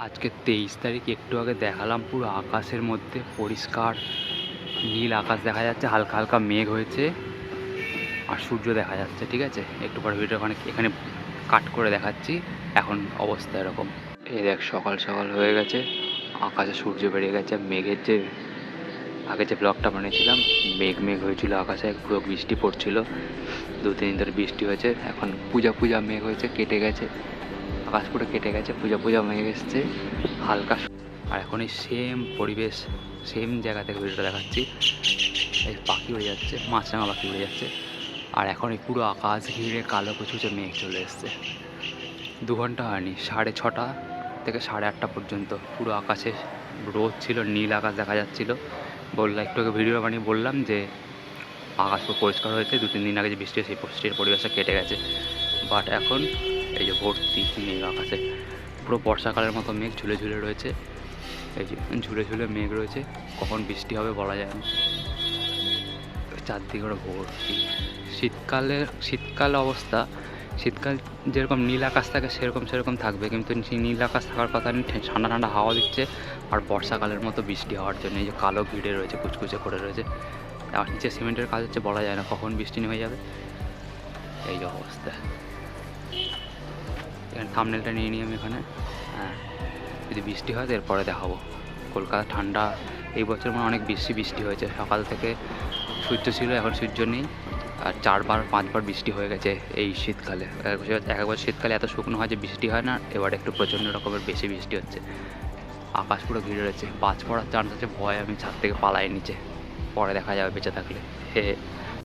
আজকে 23 তারিখ। একটু আগে দেখালাম পুরো আকাশের মধ্যে পরিষ্কার নীল আকাশ দেখা যাচ্ছে, হালকা হালকা মেঘ হয়েছে আর সূর্য দেখা যাচ্ছে। ঠিক আছে, একটু পরে ভিডিও এখানে কাট করে দেখাচ্ছি। এখন অবস্থা এরকম। এই দেখ, সকাল সকাল হয়ে গেছে, আকাশে সূর্য বেরিয়ে গেছে। মেঘের যে আগে যে ব্লগটা বানিয়েছিলাম, মেঘ মেঘ হয়েছিল আকাশে, পুরো বৃষ্টি পড়ছিল। 2-3 দিন ধরে বৃষ্টি হয়েছে। এখন পূজা পূজা মেঘ হয়েছে, কেটে গেছে আকাশ, পুরো কেটে গেছে, পূজা পূজা মেঘ এসছে হালকা। আর এখন এই সেম পরিবেশ, সেম জায়গা থেকে ভিডিওটা দেখাচ্ছি। এই পাখি উড়ে যাচ্ছে, মাছরাঙা পাখি উড়ে যাচ্ছে। আর এখন এই পুরো আকাশ ঘিরে কালো কুচকুচে মেঘ চলে এসছে। 2 ঘন্টা হয়নি, 6:30 থেকে 8:30 পর্যন্ত পুরো আকাশে রোদ ছিল, নীল আকাশ দেখা যাচ্ছিলো। বললাম একটু আগে ভিডিও বানিয়ে বললাম যে আকাশ পুরো পরিষ্কার হয়েছে। 2-3 দিন আগে যে বৃষ্টি হয়েছে, সেই বৃষ্টির পরিবেশটা কেটে গেছে। বাট এখন এই যে ভর্তি মেঘ আকাশে, পুরো বর্ষাকালের মতো মেঘ ঝুলে ঝুলে রয়েছে। এই যে ঝুলে ঝুলে মেঘ রয়েছে, কখন বৃষ্টি হবে বলা যায় না। চারদিকে ওরা ভর্তি। শীতকাল অবস্থা, শীতকাল যেরকম নীল আকাশ থাকে সেরকম থাকবে, কিন্তু সেই নীল আকাশ থাকার কথা নেই। ঠান্ডা ঠান্ডা হাওয়া দিচ্ছে আর বর্ষাকালের মতো বৃষ্টি হওয়ার জন্য এই যে কালো ঘিরে রয়েছে, কুচকুচে করে রয়েছে। আর নিচে সিমেন্টের কাজ হচ্ছে, বলা যায় না কখন বৃষ্টি নেমে যাবে। এই যে অবস্থা। এখানে থাম্বনেলটা নিয়ে নিই আমি এখানে। হ্যাঁ, যদি বৃষ্টি হয় এরপরে দেখাবো। কলকাতা ঠান্ডা এই বছর মানে অনেক বেশি বৃষ্টি হয়েছে। সকাল থেকে সূর্য ছিল, এখন সূর্য নেই। আর 4-5বার বৃষ্টি হয়ে গেছে এই শীতকালে। একবার শীতকালে এত শুকনো হয় যে বৃষ্টি হয় না, এবার একটু প্রচণ্ড রকমের বেশি বৃষ্টি হচ্ছে। আকাশ পুরো ঘিরে রয়েছে, বাজ পড়ার চান্স আছে। ভয় আমি ছাদ থেকে পালাই নিচে, পরে দেখা যাবে বেঁচে থাকলে। হে